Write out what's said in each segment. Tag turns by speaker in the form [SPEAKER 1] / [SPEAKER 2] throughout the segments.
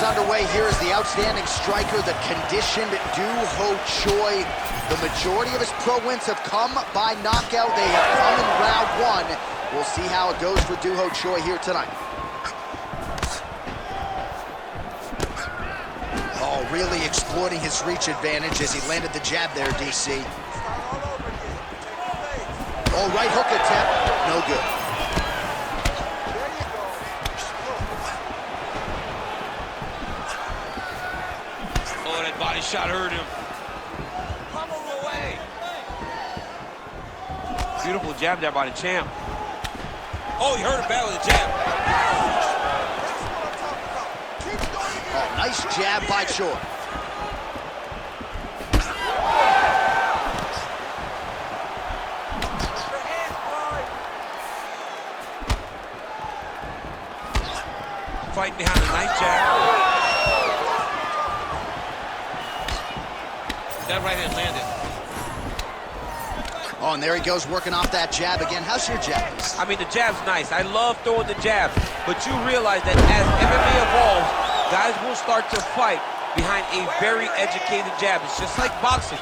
[SPEAKER 1] underway here is the outstanding striker, the conditioned Doohochoi. The majority of his pro wins have come by knockout. They have come in round one. We'll see how it goes for Doohochoi here tonight. Oh, really exploiting his reach advantage as he landed the jab there, DC. Oh, right hook attempt, no good.
[SPEAKER 2] Oh, that body shot hurt him. Pummel away. Beautiful jab there by the champ. Oh, he hurt him bad with the jab.
[SPEAKER 1] Oh, nice jab by Choi.
[SPEAKER 2] Fighting behind a nice jab. That right hand landed.
[SPEAKER 1] Oh, and there he goes, working off that jab again. How's your jab?
[SPEAKER 2] I mean, the jab's nice. I love throwing the jab, but you realize that as MMA evolves, guys will start to fight behind a very educated jab. It's just like boxing.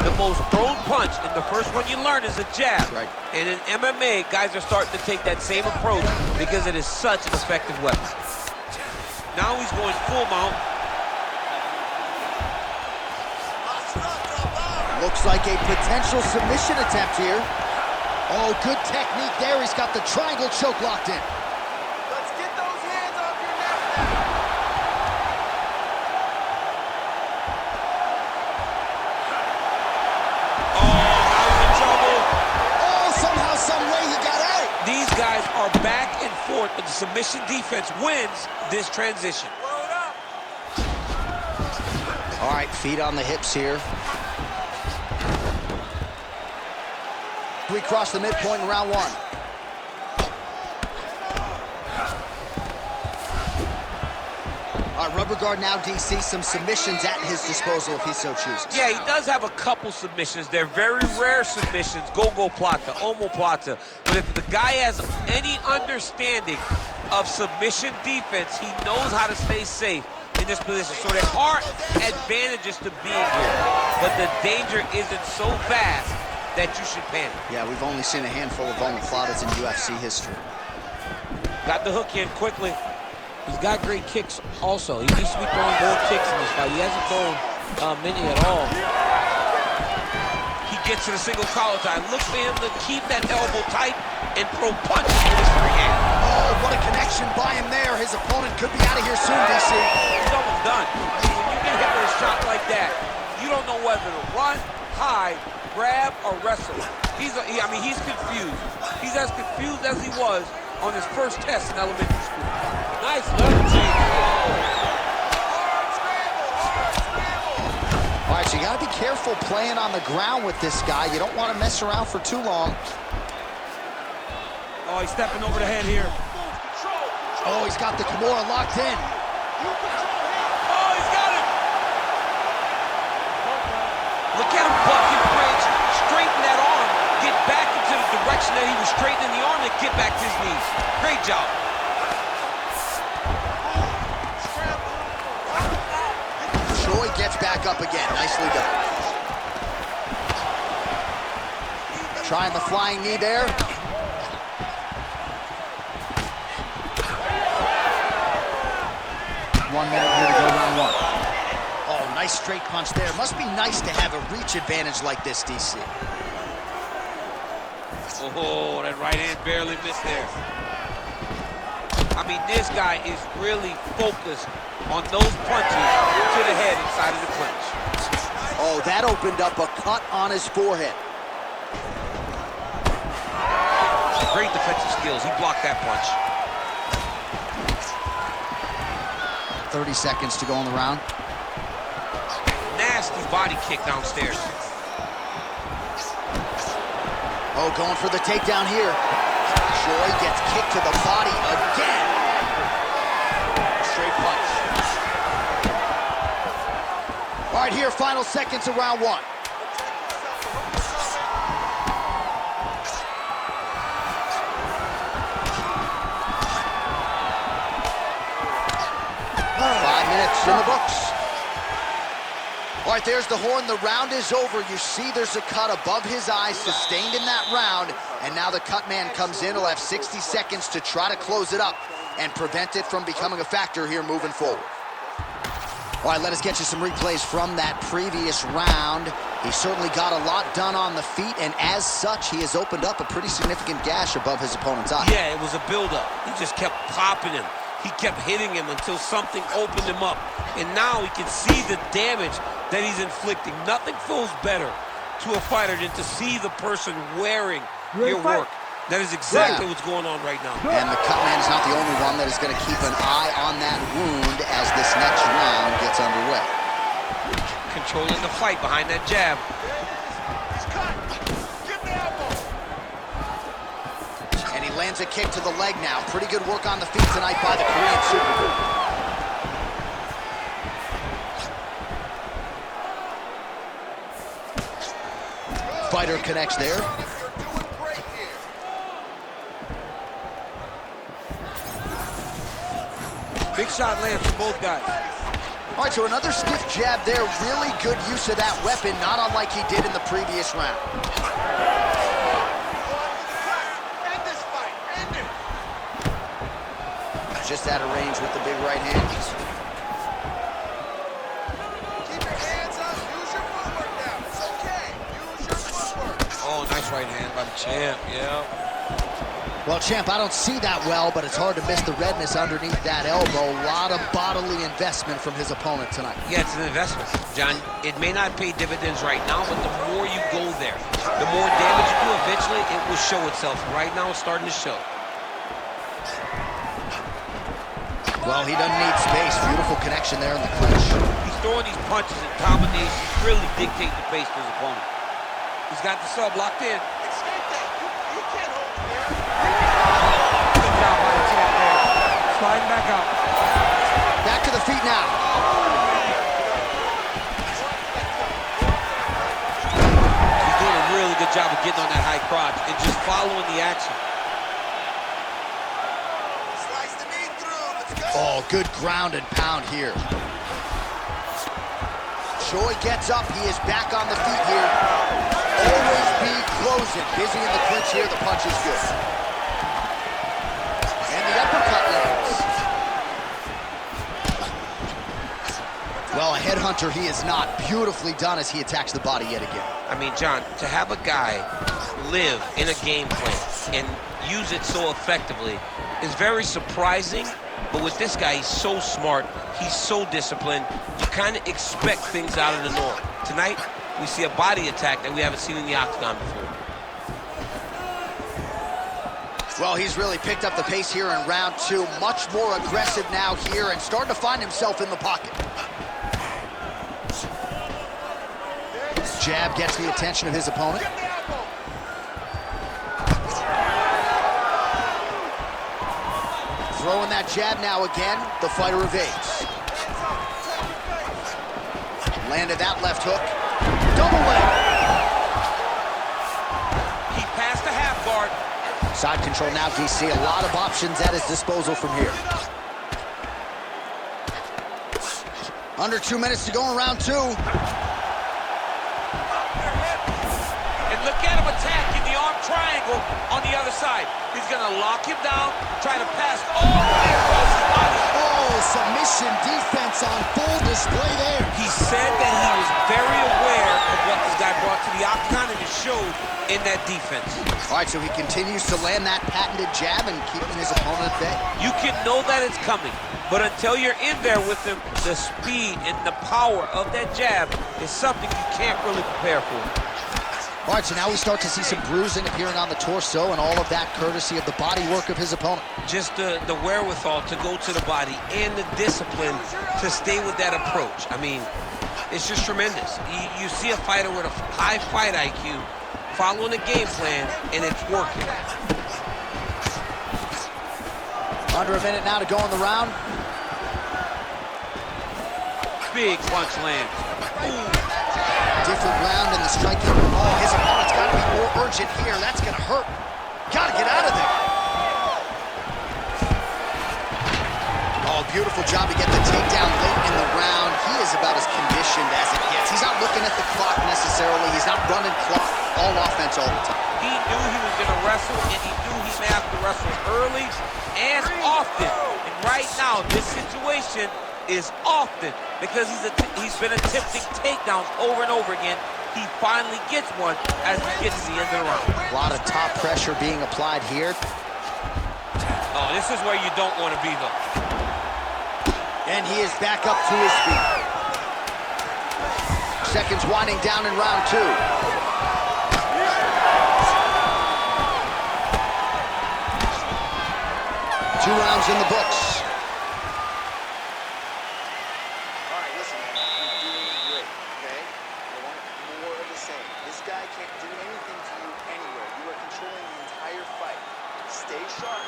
[SPEAKER 2] The most thrown punch, and the first one you learn is a jab.
[SPEAKER 1] Right.
[SPEAKER 2] And in MMA, guys are starting to take that same approach because it is such an effective weapon. Now he's going full mount.
[SPEAKER 1] Looks like a potential submission attempt here. Oh, good technique there. He's got the triangle choke locked in.
[SPEAKER 3] Let's get those hands off your neck now.
[SPEAKER 2] Oh, now he's in trouble.
[SPEAKER 1] Oh, somehow, some way he got out.
[SPEAKER 2] These guys are back and forth, but the submission defense wins this transition.
[SPEAKER 3] Load up.
[SPEAKER 1] All right, feet on the hips here. We cross the midpoint in round one. All right, rubber guard now, DC. Some submissions at his disposal if he so chooses.
[SPEAKER 2] Yeah, he does have a couple submissions. They're very rare submissions. Go-go plata, omoplata. But if the guy has any understanding of submission defense, he knows how to stay safe in this position. So there are advantages to being here, but the danger isn't so vast that you should panic.
[SPEAKER 1] Yeah, we've only seen a handful of omoplatas in UFC history.
[SPEAKER 2] Got the hook in quickly. He's got great kicks also. He needs to be throwing more kicks in this fight. He hasn't thrown many at all. He gets to the single collar tie. Look for him to keep that elbow tight and throw punches with his free hand.
[SPEAKER 1] Oh, what a connection by him there. His opponent could be out of here soon, DC.
[SPEAKER 2] He's almost done. When you get hit with a shot like that, you don't know whether to run, hide, grab, or wrestle. He's confused. He's as confused as he was on his first test in elementary school. Nice leveraging.
[SPEAKER 1] All right, so you got to be careful playing on the ground with this guy. You don't want to mess around for too long.
[SPEAKER 2] Oh, he's stepping over the head here.
[SPEAKER 1] Oh, he's got the Kimura locked in.
[SPEAKER 2] Oh, he's got it. Look at him buck and bridge. Straighten that arm. Get back into the direction that he was straightening the arm and get back to his knees. Great job.
[SPEAKER 1] Choi gets back up again. Nicely done. Trying the flying knee there. 1 minute here to go, round one. Oh, nice straight punch there. Must be nice to have a reach advantage like this, DC.
[SPEAKER 2] Oh, that right hand barely missed there. I mean, this guy is really focused on those punches to the head inside of the clinch.
[SPEAKER 1] Oh, that opened up a cut on his forehead.
[SPEAKER 2] Great defensive skills. He blocked that punch.
[SPEAKER 1] 30 seconds to go in the round.
[SPEAKER 2] Nasty body kick downstairs.
[SPEAKER 1] Oh, going for the takedown here. Choi gets kicked to the body again. Straight punch. All right, here, final seconds of round one. in the books. All right, there's the horn. The round is over. You see there's a cut above his eye, sustained in that round. And now the cut man comes in. He'll have 60 seconds to try to close it up and prevent it from becoming a factor here moving forward. All right, let us get you some replays from that previous round. He certainly got a lot done on the feet, and as such, he has opened up a pretty significant gash above his opponent's eye.
[SPEAKER 2] Yeah, it was a buildup. He just kept popping him. He kept hitting him until something opened him up. And now he can see the damage that he's inflicting. Nothing feels better to a fighter than to see the person wearing your work. That is exactly what's going on right now.
[SPEAKER 1] And the cut man is not the only one that is going to keep an eye on that wound as this next round gets underway.
[SPEAKER 2] Controlling the fight behind that jab.
[SPEAKER 3] He's cut. Get the elbow.
[SPEAKER 1] And he lands a kick to the leg now. Pretty good work on the feet tonight by the Korean Supergroup. Fighter connects there.
[SPEAKER 2] Big shot lands for both guys.
[SPEAKER 1] All right, so another stiff jab there. Really good use of that weapon, not unlike he did in the previous round.
[SPEAKER 3] End this fight. End it.
[SPEAKER 1] Just out of range with the big right hand.
[SPEAKER 3] Keep your hands up. Use your footwork now. It's okay. Use your footwork.
[SPEAKER 2] Oh, nice right hand by the champ, yeah.
[SPEAKER 1] Well, champ, I don't see that well, but it's hard to miss the redness underneath that elbow. A lot of bodily investment from his opponent tonight.
[SPEAKER 2] Yeah, it's an investment, John. It may not pay dividends right now, but the more you go there, the more damage you do, eventually it will show itself. Right now, it's starting to show.
[SPEAKER 1] Well, he doesn't need space. Beautiful connection there in the clinch.
[SPEAKER 2] He's throwing these punches and combinations, really dictate the pace to his opponent. He's got the sub locked in.
[SPEAKER 3] Escape that. You can't hold it there.
[SPEAKER 2] Good job by the champ there. Sliding back out.
[SPEAKER 1] Back to the feet now.
[SPEAKER 2] He's doing a really good job of getting on that high crotch and just following the action.
[SPEAKER 3] Slice the knee through. Let's go.
[SPEAKER 1] Oh, good ground and pound here. Choi gets up. He is back on the feet here. Always be closing. Busy in the clinch here. The punch is good. And the uppercut lands. Well, a headhunter he is not. Beautifully done as he attacks the body yet again.
[SPEAKER 2] I mean, John, to have a guy live in a game plan and use it so effectively is very surprising. But with this guy, he's so smart. He's so disciplined. You kind of expect things out of the norm. Tonight, we see a body attack that we haven't seen in the octagon before.
[SPEAKER 1] Well, he's really picked up the pace here in round two. Much more aggressive now here and starting to find himself in the pocket. Jab gets the attention of his opponent. Throwing that jab now again. The fighter evades. Landed that left hook. Double leg.
[SPEAKER 2] He passed the half guard.
[SPEAKER 1] Side control now, DC. A lot of options at his disposal from here. Under 2 minutes to go in round two.
[SPEAKER 2] And look at him attacking the arm triangle on the other side. He's gonna lock him down, try to pass all the way across his body.
[SPEAKER 1] Oh, submission defense on full display there.
[SPEAKER 2] He said that he was very aware of what this guy brought to the octagon, and it showed in that defense.
[SPEAKER 1] All right, so he continues to land that patented jab and keeping his opponent at bay.
[SPEAKER 2] You can know that it's coming, but until you're in there with him, the speed and the power of that jab is something you can't really prepare for.
[SPEAKER 1] All right, so now we start to see some bruising appearing on the torso, and all of that courtesy of the body work of his opponent.
[SPEAKER 2] Just the wherewithal to go to the body and the discipline to stay with that approach. I mean, it's just tremendous. You see a fighter with a high fight IQ following a game plan, and it's working.
[SPEAKER 1] Under a minute now to go in the round.
[SPEAKER 2] Big punch lands. Ooh.
[SPEAKER 1] Different round in the striking. Oh, his opponent's got to be more urgent here. That's going to hurt. Got to get out of there. Oh, beautiful job to get the takedown late in the round. He is about as conditioned as it gets. He's not looking at the clock necessarily. He's not running clock. All offense all the time.
[SPEAKER 2] He knew he was going to wrestle, and he knew he may have to wrestle early and often. And right now, this situation is often because he's been attempting takedowns over and over again. He finally gets one as he gets to the end of the round.
[SPEAKER 1] A lot of top pressure being applied here.
[SPEAKER 2] Oh, this is where you don't want to be, though.
[SPEAKER 1] And he is back up to his feet. Seconds winding down in round 2. 2 rounds in the books.
[SPEAKER 3] All right, listen, man, you're doing great, okay? I want more of the same. This guy can't do anything to you anywhere. You are controlling the entire fight. Stay sharp.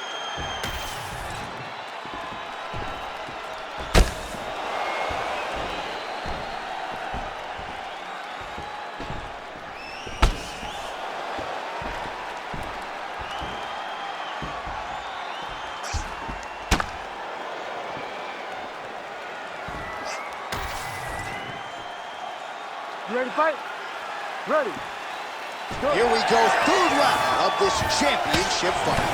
[SPEAKER 4] You ready to fight? Ready.
[SPEAKER 1] Here we go, 3rd round of this championship fight.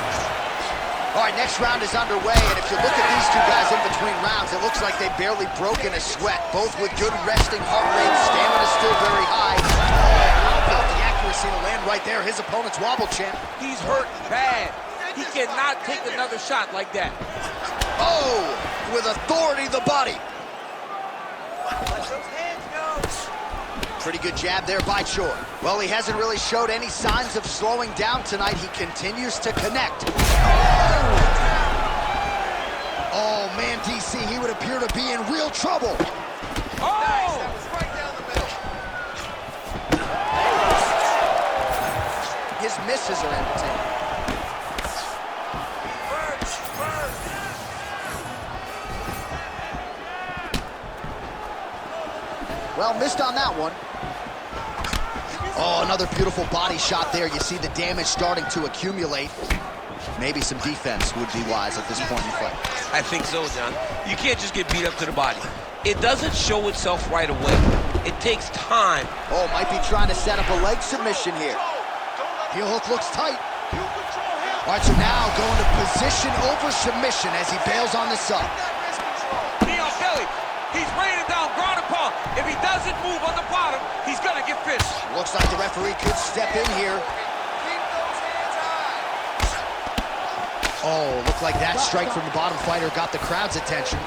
[SPEAKER 1] All right, next round is underway, and if you look at these two guys in between rounds, it looks like they've barely broken a sweat, both with good resting heart rate, stamina still very high. How about the accuracy to land right there? His opponent's wobble champ.
[SPEAKER 2] He's hurt bad. He cannot take another shot like that.
[SPEAKER 1] Oh, with authority the body.
[SPEAKER 3] Let those hands go.
[SPEAKER 1] Pretty good jab there by Choi. Well, he hasn't really showed any signs of slowing down tonight. He continues to connect. Oh, man, DC, he would appear to be in real trouble.
[SPEAKER 2] Oh!
[SPEAKER 3] Nice, that was right down the middle.
[SPEAKER 1] His misses are entertaining. Well, missed on that one. Oh, another beautiful body shot there. You see the damage starting to accumulate. Maybe some defense would be wise at this point in the fight.
[SPEAKER 2] I think so, John. You can't just get beat up to the body. It doesn't show itself right away. It takes time.
[SPEAKER 1] Oh, might be trying to set up a leg submission here. Heel hook looks tight. All right, so now going to position over submission as he bails on the sub.
[SPEAKER 2] Knee on belly. He's raining down ground and pound. If he doesn't move on the bottom, he's gonna get finished.
[SPEAKER 1] Looks like the referee could step in here.
[SPEAKER 3] Keep those hands high.
[SPEAKER 1] Oh, looked like that strike from the bottom fighter got the crowd's attention.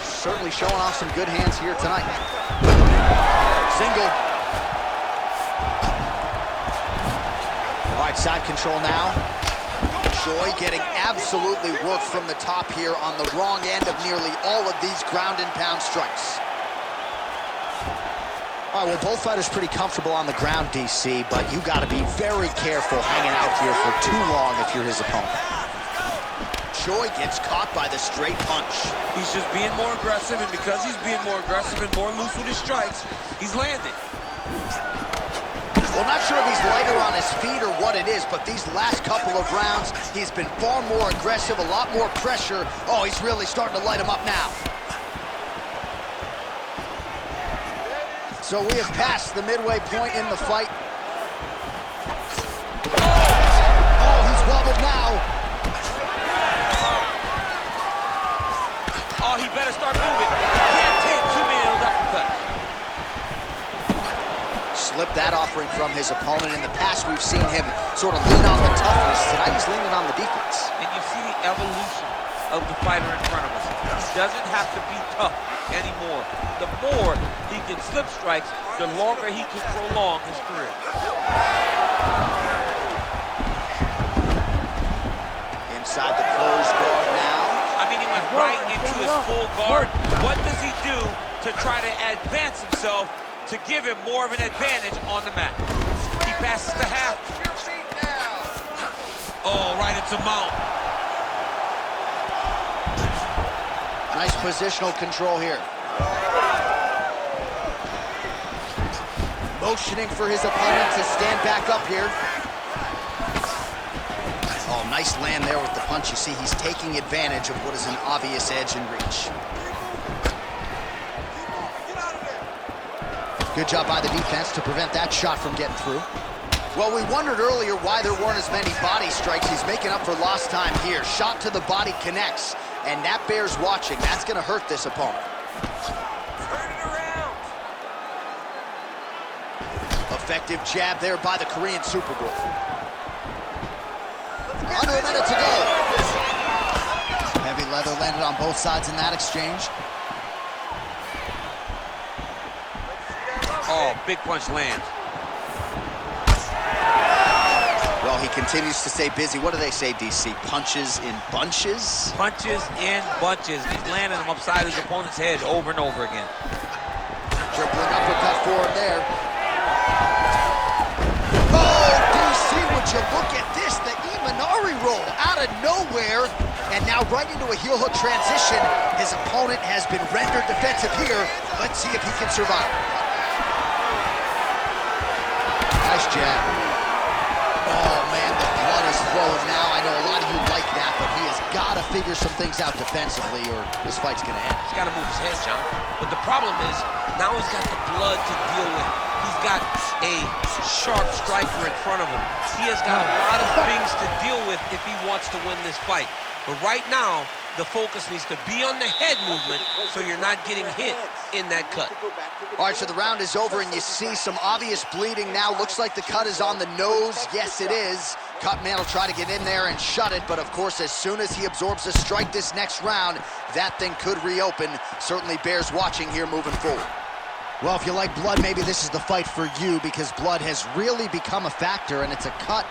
[SPEAKER 1] Certainly showing off some good hands here tonight. Single. All right, side control now. Choi getting absolutely worked from the top here on the wrong end of nearly all of these ground and pound strikes. All right, well, both fighters pretty comfortable on the ground, DC, but you got to be very careful hanging out here for too long if you're his opponent. Choi gets caught by the straight punch.
[SPEAKER 2] He's just being more aggressive, and because he's being more aggressive and more loose with his strikes, he's landing.
[SPEAKER 1] Well, not sure if he's lighter on his feet or what it is, but these last couple of rounds, he's been far more aggressive, a lot more pressure. Oh, he's really starting to light him up now. So we have passed the midway point in the fight. Oh, he's wobbled now.
[SPEAKER 2] Oh, he better start moving. He can't take too many of those uppercuts.
[SPEAKER 1] Slipped that offering from his opponent. In the past, we've seen him sort of lean on the toughness. Tonight, he's leaning on the defense.
[SPEAKER 2] And you see the evolution of the fighter in front of us. He doesn't have to be tough anymore. The more he can slip strikes, the longer he can prolong his career.
[SPEAKER 1] Inside the closed guard now.
[SPEAKER 2] I mean, he went right into his full guard. What does he do to try to advance himself to give him more of an advantage on the mat? He passes the half.
[SPEAKER 3] Your feet now.
[SPEAKER 2] Oh, right into mount.
[SPEAKER 1] Nice positional control here. Motioning for his opponent to stand back up here. Oh, nice land there with the punch. You see, he's taking advantage of what is an obvious edge and reach. Good job by the defense to prevent that shot from getting through. Well, we wondered earlier why there weren't as many body strikes. He's making up for lost time here. Shot to the body connects, and that bears watching. That's going to hurt this opponent.
[SPEAKER 2] Turn it around.
[SPEAKER 1] Effective jab there by the Korean Superboy. Under a minute to go. Heavy leather landed on both sides in that exchange.
[SPEAKER 2] Oh, big punch lands.
[SPEAKER 1] Well, he continues to stay busy. What do they say, DC? Punches in bunches?
[SPEAKER 2] Punches in bunches. He's landing them upside his opponent's head over and over again.
[SPEAKER 1] Dribbling uppercut forward there. Oh, DC, would you look at this? The Imanari roll out of nowhere. And now right into a heel hook transition. His opponent has been rendered defensive here. Let's see if he can survive. Nice jab. Oh, man, the blood is flowing now. I know a lot of you like that, but he has got to figure some things out defensively or this fight's going to end.
[SPEAKER 2] He's got to move his head, John. But the problem is, now he's got the blood to deal with. He's got a sharp striker in front of him. He has got a lot of things to deal with if he wants to win this fight. But right now, the focus needs to be on the head movement so you're not getting hit in that cut.
[SPEAKER 1] All right, so the round is over, and you see some obvious bleeding now. Looks like the cut is on the nose. Yes, it is. Cutman will try to get in there and shut it, but of course, as soon as he absorbs a strike this next round, that thing could reopen. Certainly bears watching here moving forward. Well, if you like blood, maybe this is the fight for you, because blood has really become a factor, and it's a cut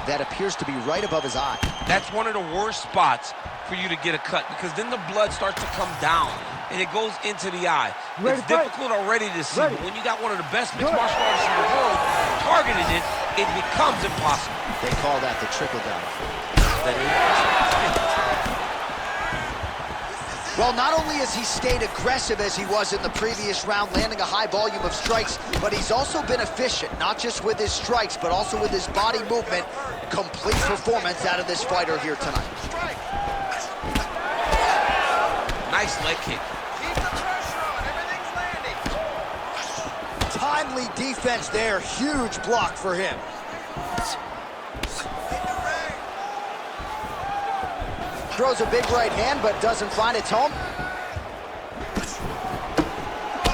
[SPEAKER 1] that appears to be right above his eye.
[SPEAKER 2] That's one of the worst spots for you to get a cut, because then the blood starts to come down and it goes into the eye. It's difficult already to see, but when you got one of the best mixed martial artists in the world targeting it, it becomes impossible.
[SPEAKER 1] They call that the trickle-down effect. Well, not only has he stayed aggressive as he was in the previous round, landing a high volume of strikes, but he's also been efficient, not just with his strikes, but also with his body movement. Complete performance out of this fighter here tonight.
[SPEAKER 2] Nice leg kick.
[SPEAKER 3] Keep the pressure on. Everything's landing.
[SPEAKER 1] Timely defense there. Huge block for him. Throws a big right hand, but doesn't find its home.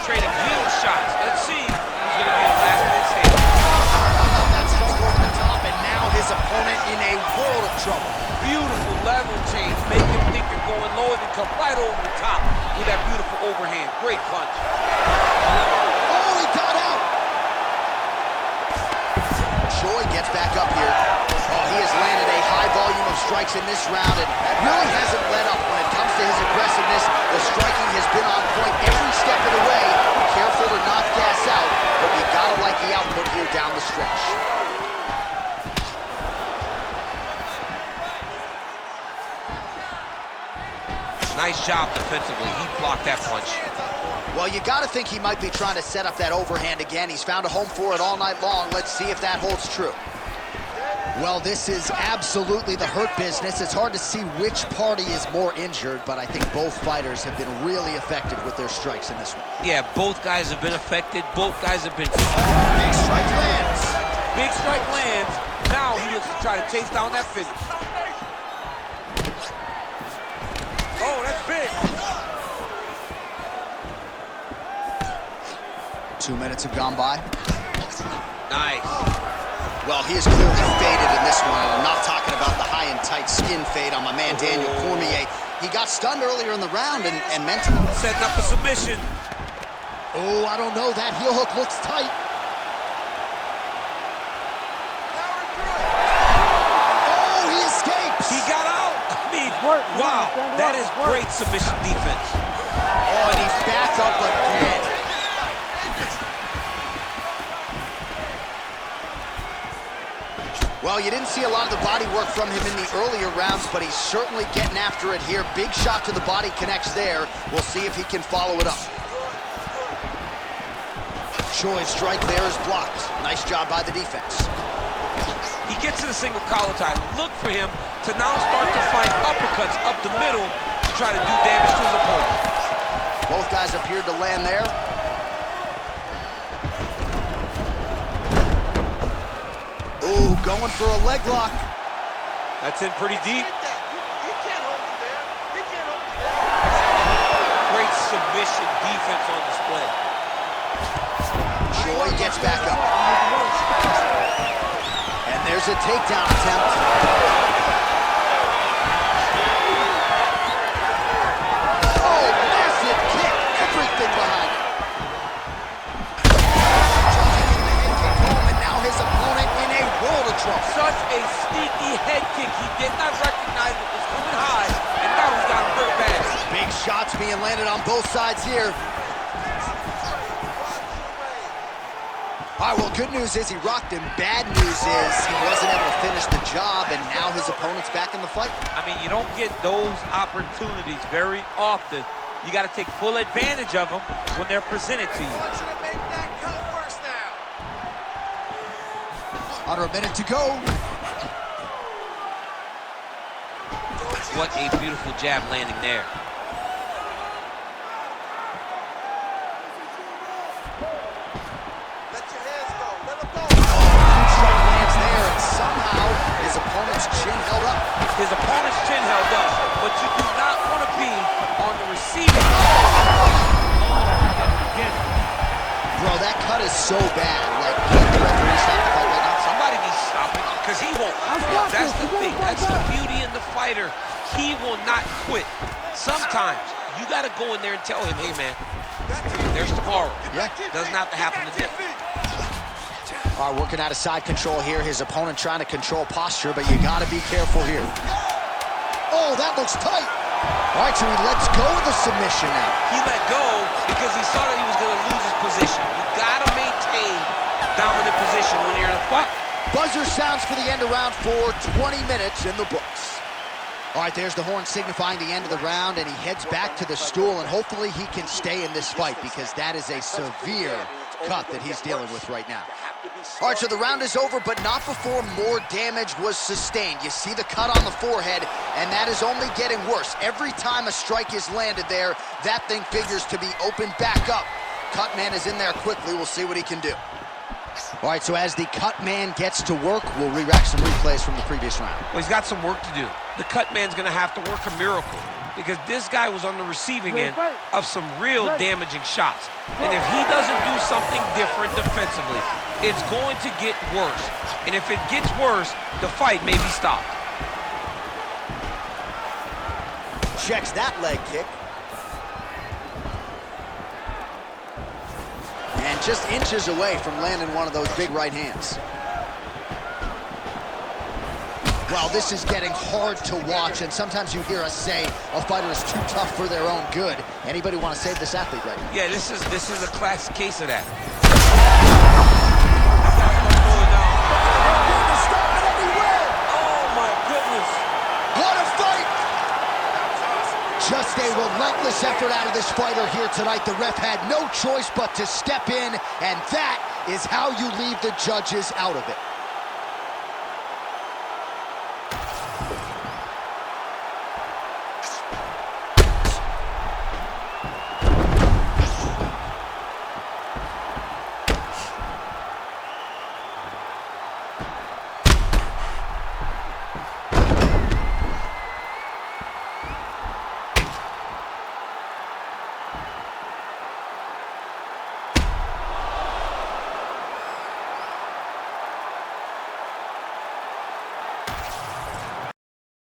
[SPEAKER 2] Trading huge shots. Let's see who's going to be the last in his hand.
[SPEAKER 1] That strike over the top, and now his opponent in a world of trouble.
[SPEAKER 2] Beautiful level change. Make him think you're going lower, then come right over the top with that beautiful overhand. Great punch.
[SPEAKER 1] Oh, he got out. Choi gets back up here. Oh, he has landed a high volume of strikes in this round and really hasn't let up when it comes to his aggressiveness. The striking has been on point every step of the way. Careful to not gas out, but you gotta like the output here down the stretch.
[SPEAKER 2] Nice job defensively. He blocked that punch.
[SPEAKER 1] Well, you gotta think he might be trying to set up that overhand again. He's found a home for it all night long. Let's see if that holds true. Well, this is absolutely the hurt business. It's hard to see which party is more injured, but I think both fighters have been really effective with their strikes in this one.
[SPEAKER 2] Yeah, both guys have been affected. Both guys have been...
[SPEAKER 1] Big strike lands.
[SPEAKER 2] Big strike lands. Now he looks to try to chase down that finish. Oh, that's big.
[SPEAKER 1] 2 minutes have gone by.
[SPEAKER 2] Nice.
[SPEAKER 1] Well, he is clearly faded in this one. I'm not talking about the high and tight skin fade on my man Daniel Cormier. He got stunned earlier in the round and meant to.
[SPEAKER 2] Setting up a submission.
[SPEAKER 1] Oh, I don't know. That heel hook looks tight. Oh, he escapes.
[SPEAKER 2] He got out. I mean, wow, that is great submission defense.
[SPEAKER 1] Oh, and he's back up again. Well, you didn't see a lot of the body work from him in the earlier rounds, but he's certainly getting after it here. Big shot to the body connects there. We'll see if he can follow it up. Choi's strike there is blocked. Nice job by the defense.
[SPEAKER 2] He gets to the single collar tie. Look for him to now start to find uppercuts up the middle to try to do damage to his opponent.
[SPEAKER 1] Both guys appeared to land there. Ooh, going for a leg lock.
[SPEAKER 2] That's in pretty deep.
[SPEAKER 3] You can't hold it there. You can't hold it there.
[SPEAKER 2] Great submission defense on display.
[SPEAKER 1] Choi gets back up. And there's a takedown attempt. Oh, massive kick. Everything behind it. Taking the head kick home, and now his opponent in a world of trouble.
[SPEAKER 2] Such a sneaky head kick. He did not recognize it was coming high, and now he's got him hurt bad.
[SPEAKER 1] Big shots being landed on both sides here. All right, well, good news is he rocked him. Bad news is he wasn't able to finish the job, and now his opponent's back in the fight.
[SPEAKER 2] I mean, you don't get those opportunities very often. You got to take full advantage of them when they're presented to you.
[SPEAKER 3] Wants you to make that cut worse now.
[SPEAKER 1] Under a minute to go.
[SPEAKER 2] What a beautiful jab landing there.
[SPEAKER 3] Let your hands go. Let them go.
[SPEAKER 1] Strike lands there, and somehow his opponent's chin held up.
[SPEAKER 2] His opponent's chin held up, but you do not want to be on the receiving end.
[SPEAKER 1] Bro, that cut is so bad. Like, can't the referee stop the fight right now?
[SPEAKER 2] Somebody needs to stop it, because he won't. That's the thing. That's the beauty in the fighter. He will not quit. Sometimes you got to go in there and tell him, hey, man, there's tomorrow.
[SPEAKER 1] Yeah.
[SPEAKER 2] Doesn't have to happen today.
[SPEAKER 1] All right, working out of side control here. His opponent trying to control posture, but you got to be careful here. Oh, that looks tight. All right, so he lets go of the submission now.
[SPEAKER 2] He let go because he saw that he was going to lose his position. You got to maintain dominant position when you're in a fight.
[SPEAKER 1] Buzzer sounds for the end of round 4, 20 minutes in the books. All right, there's the horn signifying the end of the round, and he heads back to the stool, and hopefully he can stay in this fight because that is a severe cut that he's dealing with right now. All right, so the round is over, but not before more damage was sustained. You see the cut on the forehead, and that is only getting worse. Every time a strike is landed there, that thing figures to be opened back up. Cut man is in there quickly. We'll see what he can do. All right, so as the cut man gets to work, we'll re-rack some replays from the previous round.
[SPEAKER 2] Well, he's got some work to do. The cut man's going to have to work a miracle because this guy was on the receiving end of some real damaging shots. And if he doesn't do something different defensively, it's going to get worse. And if it gets worse, the fight may be stopped.
[SPEAKER 1] Checks that leg kick. And just inches away from landing one of those big right hands. Well, this is getting hard to watch, and sometimes you hear us say a fighter is too tough for their own good. Anybody want to save this athlete right now?
[SPEAKER 2] Yeah, this is a classic case of that. Oh my goodness.
[SPEAKER 1] What a fight! Just a relentless effort out of this fighter here tonight. The ref had no choice but to step in, and that is how you leave the judges out of it.